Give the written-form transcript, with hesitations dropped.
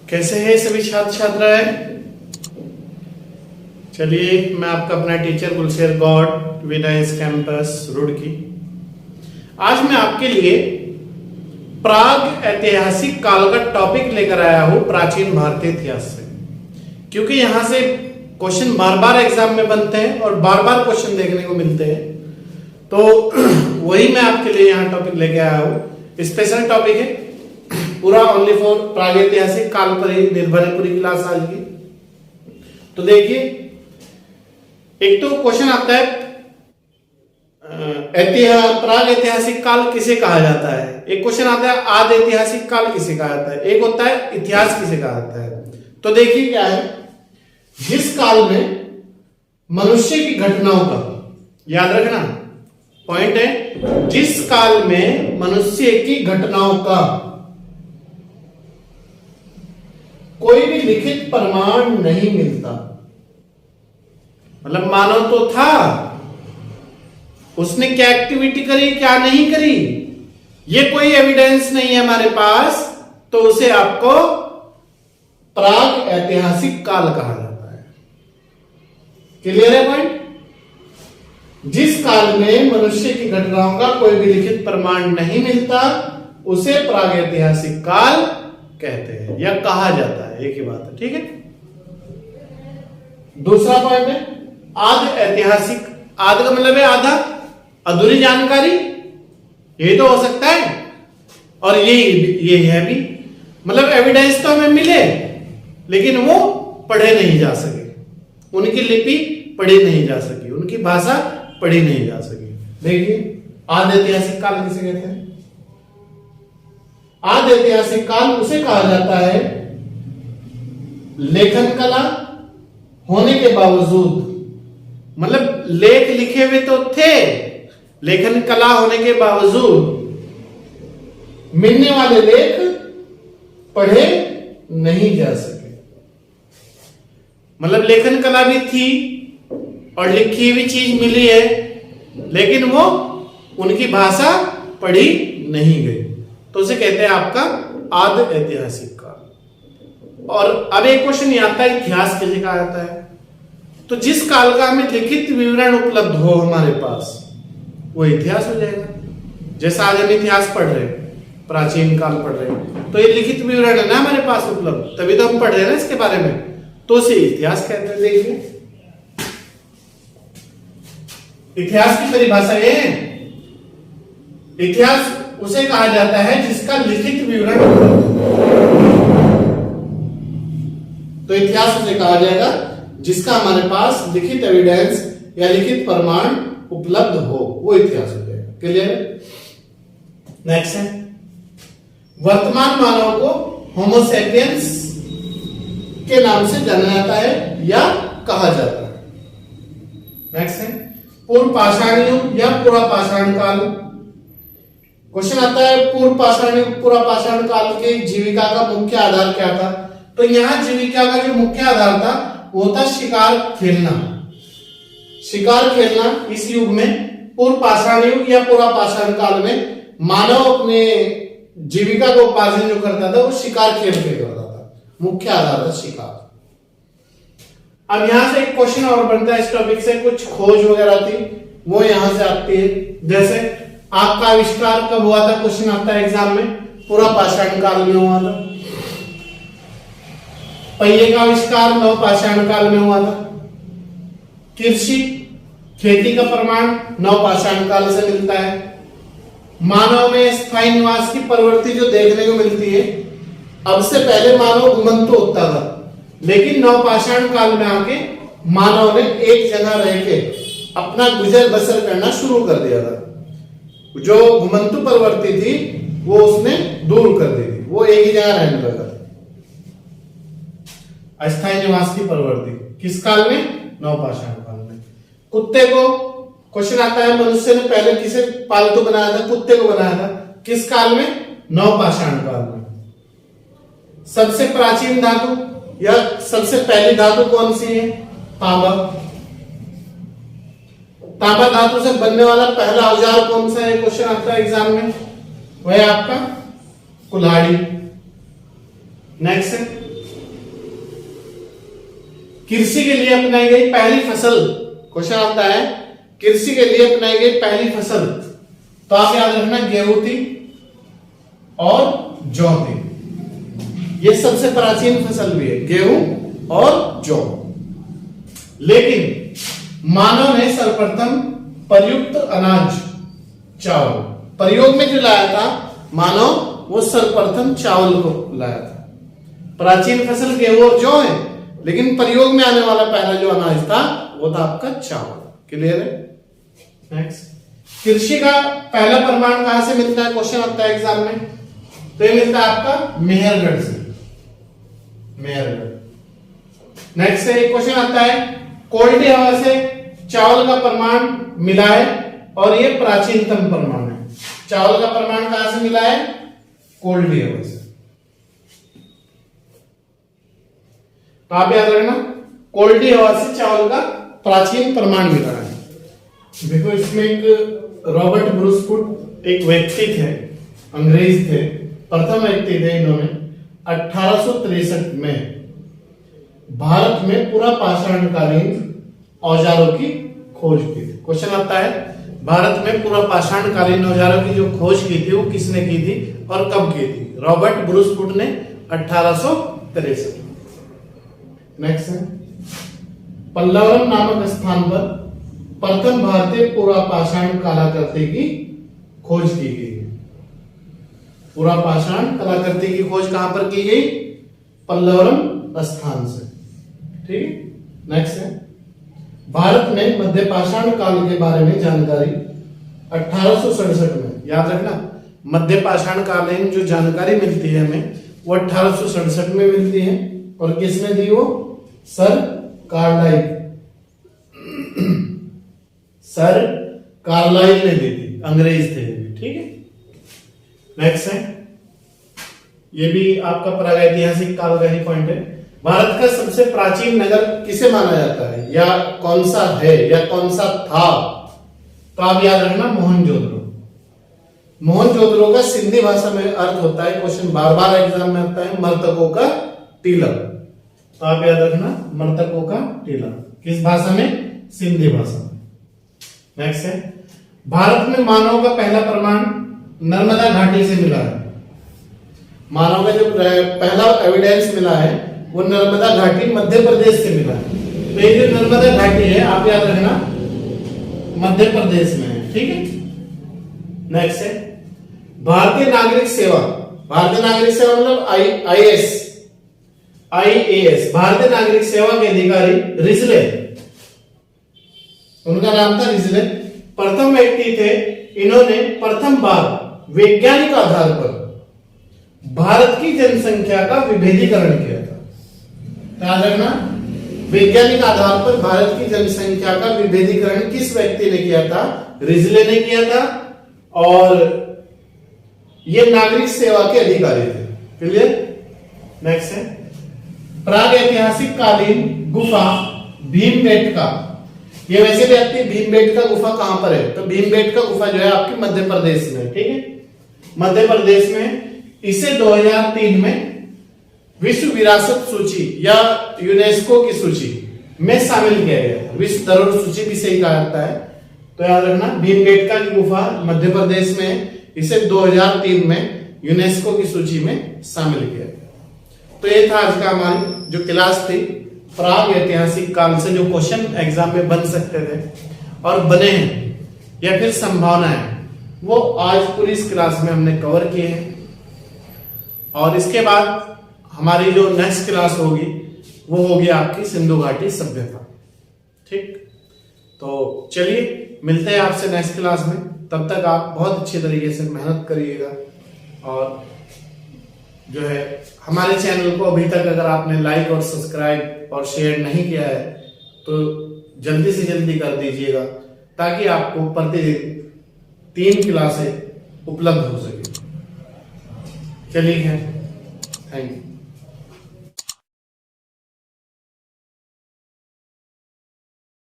कैसे हैं सभी छात्र छात्राएं। चलिए, मैं आपका अपना टीचर गुलशेर गॉड विनाइस कैंपस रुड़की। आज मैं आपके लिए प्राग ऐतिहासिक काल का टॉपिक लेकर आया हूं प्राचीन भारतीय इतिहास से, क्योंकि यहां से क्वेश्चन बार बार एग्जाम में बनते हैं और बार बार क्वेश्चन देखने को मिलते हैं। तो वही मैं आपके लिए यहाँ टॉपिक लेके आया हूँ। स्पेशल टॉपिक है, पूरा ओनली फॉर प्रागैतिहासिक काल पर ही निर्भर है पूरी क्लास आज की। तो देखिए, एक तो क्वेश्चन आता है प्राग ऐतिहासिक काल किसे कहा जाता है। एक क्वेश्चन आता है आदि ऐतिहासिक काल किसे कहा जाता है। एक होता है इतिहास किसे कहा जाता है। तो देखिए क्या है, जिस काल में मनुष्य की घटनाओं का, याद रखना पॉइंट है, जिस काल में मनुष्य की घटनाओं का कोई भी लिखित प्रमाण नहीं मिलता, मतलब मानव तो था, उसने क्या एक्टिविटी करी क्या नहीं करी, ये कोई एविडेंस नहीं है हमारे पास, तो उसे आपको प्राग ऐतिहासिक काल कहा जाता है। क्लियर है पॉइंट। जिस काल में मनुष्य की घटनाओं का कोई भी लिखित प्रमाण नहीं मिलता, उसे प्राग ऐतिहासिक काल कहते हैं या कहा जाता है, एक ही बात है। ठीक है। दूसरा पॉइंट है आद ऐतिहासिक। आद का मतलब है आधा, अधूरी जानकारी, यही तो हो सकता है। और ये है भी, मतलब एविडेंस तो हमें मिले लेकिन वो पढ़े नहीं जा सके, उनकी लिपि पढ़ी नहीं जा सकी, उनकी भाषा पढ़ी नहीं जा सकी। देखिए, आदि ऐतिहासिक काल किसे कहते हैं। आदि ऐतिहासिक काल उसे कहा जाता है लेखन कला होने के बावजूद, मतलब लेख लिखे हुए तो थे, लेखन कला होने के बावजूद मिलने वाले लेख पढ़े नहीं जा सके। मतलब लेखन कला भी थी और लिखी हुई चीज मिली है, लेकिन वो उनकी भाषा पढ़ी नहीं गई, तो उसे कहते हैं आपका आदि ऐतिहासिक काल। और अब एक क्वेश्चन ये आता है, इतिहास किसे कहा जाता है। तो जिस काल का हमें लिखित विवरण उपलब्ध हो हमारे पास, वो इतिहास हो जाएगा। जैसा आज हम इतिहास पढ़ रहे हैं, प्राचीन काल पढ़ रहे हैं, तो ये लिखित विवरण है ना हमारे पास उपलब्ध, तभी तो हम पढ़ रहे हैं ना इसके बारे में, तो उसे इतिहास कहते हैं। देखिए, इतिहास की परिभाषा ये है, इतिहास उसे कहा जाता है जिसका लिखित विवरण उपलब्ध हो। तो इतिहास उसे कहा जाएगा जिसका हमारे पास लिखित एविडेंस या लिखित प्रमाण उपलब्ध हो, वो इतिहास हो जाएगा। क्लियर। नेक्स्ट है, वर्तमान मानव को होमो सेपियंस के नाम से जाना जाता है या कहा जाता है। नेक्स्ट है पूर्व पाषाण युग या पूरा पाषाण काल। क्वेश्चन आता है पूर्व पाषाण युग पूरा पाषाण काल के जीविका का मुख्य आधार क्या था। तो यहां जीविका का जो मुख्य आधार था वो था शिकार खेलना। शिकार खेलना इस युग में, पूर्व पाषाण युग या पूरा पाषाण काल में, मानव अपने जीविका को उपार्जन जो करता था वो शिकार खेल के करता था, मुख्य आधार था शिकार। अब यहां से एक क्वेश्चन और बनता है इस टॉपिक से, कुछ खोज वगैरह थी वो यहां से आती है। जैसे आग का आविष्कार कब हुआ था, क्वेश्चन आता है एग्जाम में, पूरा पाषाण काल में हुआ था। पहिए का आविष्कार नव पाषाण काल में हुआ था। कृषि खेती का प्रमाण नव पाषाण काल से मिलता है। मानव में स्थायी निवास की प्रवृत्ति जो देखने को मिलती है, अब से पहले मानव घुमंतु होता था, लेकिन नव पाषाण काल में आके मानव ने एक जगह रह के अपना गुजर बसर करना शुरू कर दिया था। जो घुमंतु प्रवृत्ति थी वो उसने दूर कर दी थी, वो एक ही जगह रहने लगा था। अस्थायी निवास की प्रवृत्ति किस काल में, नव पाषाण काल में। कुत्ते को, क्वेश्चन आता है मनुष्य ने पहले किसे पालतू बनाया था, कुत्ते को बनाया था, किस काल में, नव पाषाण काल में। सबसे प्राचीन धातु या सबसे पहली धातु कौन सी है, तांबा। तांबा धातु से बनने वाला पहला औजार कौन सा है, क्वेश्चन आता है एग्जाम में, वह आपका कुल्हाड़ी। नेक्स्ट है कृषि के लिए अपनाई गई पहली फसल, क्वेश्चन आता है कृषि के लिए अपनाई गई पहली फसल, तो आप याद रखना गेहूं थी और जौ थी। ये सबसे प्राचीन फसल भी है, गेहूं और जौ। लेकिन मानव ने सर्वप्रथम प्रयुक्त अनाज चावल, प्रयोग में जो लाया था मानव, वो सर्वप्रथम चावल को लाया था। प्राचीन फसल गेहूं और जौ है, लेकिन प्रयोग में आने वाला पहला जो अनाज था वो था आपका चावल। क्लियर है? नेक्स्ट, कृषि का पहला प्रमाण कहां से मिलता है, क्वेश्चन आता है एग्जाम में, तो ये मिलता है आपका मेहरगढ़ से, मेहरगढ़। नेक्स्ट एक क्वेश्चन आता है कोल्डी हवा से चावल का प्रमाण मिला है, और ये प्राचीनतम प्रमाण है। चावल का प्रमाण कहां से मिला है, कोल्डी हवा से। तो आप याद रखना कोल्डी हवा से चावल का प्राचीन प्रमाण मिला है। देखो इसमें एक रॉबर्ट ब्रूसफुट एक व्यक्ति थे, अंग्रेज थे, प्रथम व्यक्ति थे। इन्होंने 1863 में भारत में पूरा पाषाणकालीन औजारों की खोज की थी। क्वेश्चन आता है भारत में पूरा पाषाणकालीन औजारों की जो खोज की थी वो किसने की थी और कब की थी? रॉबर्ट ब्रूसफुट ने 1863। नेक्स्ट है पल्लवरम नामक स्थान पर प्रथम भारतीय पूरा पाषाण कलाकृति की खोज की गई। पूरा पाषाण कलाकृति की खोज कहां पर की गई? पल्लवरम स्थान से। ठीक है। नेक्स्ट है भारत में मध्य पाषाण काल के बारे में जानकारी 1867 में, याद रखना मध्य पाषाण कालीन जो जानकारी मिलती है हमें वो 1867 में मिलती है। और किसने दी वो? सर कार्लाइल, सर कार्लाइल ने दी थी, अंग्रेज थे। ठीक है। नेक्स्ट है ये भी आपका प्रागैतिहासिक काल का ही पॉइंट है। भारत का सबसे प्राचीन नगर किसे माना जाता है, या कौन सा है, या कौन सा था? तो आप याद रखना मोहनजोदड़ो। मोहनजोदड़ो का सिंधी भाषा में अर्थ होता है, क्वेश्चन बार बार एग्जाम में आता है, मृतकों का टीला। तो आप याद रखना मृतकों का टीला। किस भाषा में? सिंधी भाषा में। नेक्स्ट है भारत में मानव का पहला प्रमाण नर्मदा घाटी से मिला है। मानव का जो पहला एविडेंस मिला है वो नर्मदा घाटी मध्य प्रदेश से मिला है। तो ये जो नर्मदा घाटी है आप याद रखना मध्य प्रदेश में है। ठीक है। नेक्स्ट है भारतीय नागरिक सेवा। भारतीय नागरिक सेवा मतलब आईएएस, भारतीय नागरिक सेवा के अधिकारी रिजले, उनका नाम था रिजले, प्रथम व्यक्ति थे। इन्होंने प्रथम बार वैज्ञानिक आधार पर भारत की जनसंख्या का विभेदीकरण किया था। याद रखना वैज्ञानिक आधार पर भारत की जनसंख्या का विभेदीकरण किस व्यक्ति ने किया था? रिजले ने किया था। और ये नागरिक सेवा के अधिकारी थे। क्लियर? नेक्स्ट है प्राग ऐतिहासिक कालीन गुफा भीमबेटका। ये वैसे भी आपकी भीमबेटका गुफा कहां पर है? तो भीमबेटका गुफा जो है आपकी मध्य प्रदेश में। ठीक है। मध्य प्रदेश में इसे 2003 में विश्व विरासत सूची या यूनेस्को की सूची में शामिल किया गया। विश्व धरोहर सूची भी सही कहा जाता है। तो याद रखना भीमबेटका की गुफा मध्य प्रदेश में, इसे 2003 में यूनेस्को की सूची में शामिल किया गया। तो ये था आज का हमारी जो क्लास थी प्राग ऐतिहासिक काल से जो क्वेश्चन एग्जाम में बन सकते थे और बने हैं या फिर संभावना है, वो आज पूरी इस क्लास में हमने कवर किए हैं। और इसके बाद हमारी जो नेक्स्ट क्लास होगी वो होगी आपकी सिंधु घाटी सभ्यता। ठीक। तो चलिए मिलते हैं आपसे नेक्स्ट क्लास में। तब तक आप बहुत अच्छे तरीके से मेहनत करिएगा। और जो है हमारे चैनल को अभी तक अगर आपने लाइक और सब्सक्राइब और शेयर नहीं किया है तो जल्दी से जल्दी कर दीजिएगा, ताकि आपको प्रतिदिन 3 क्लासें उपलब्ध हो सके। चलिए, थैंक यू।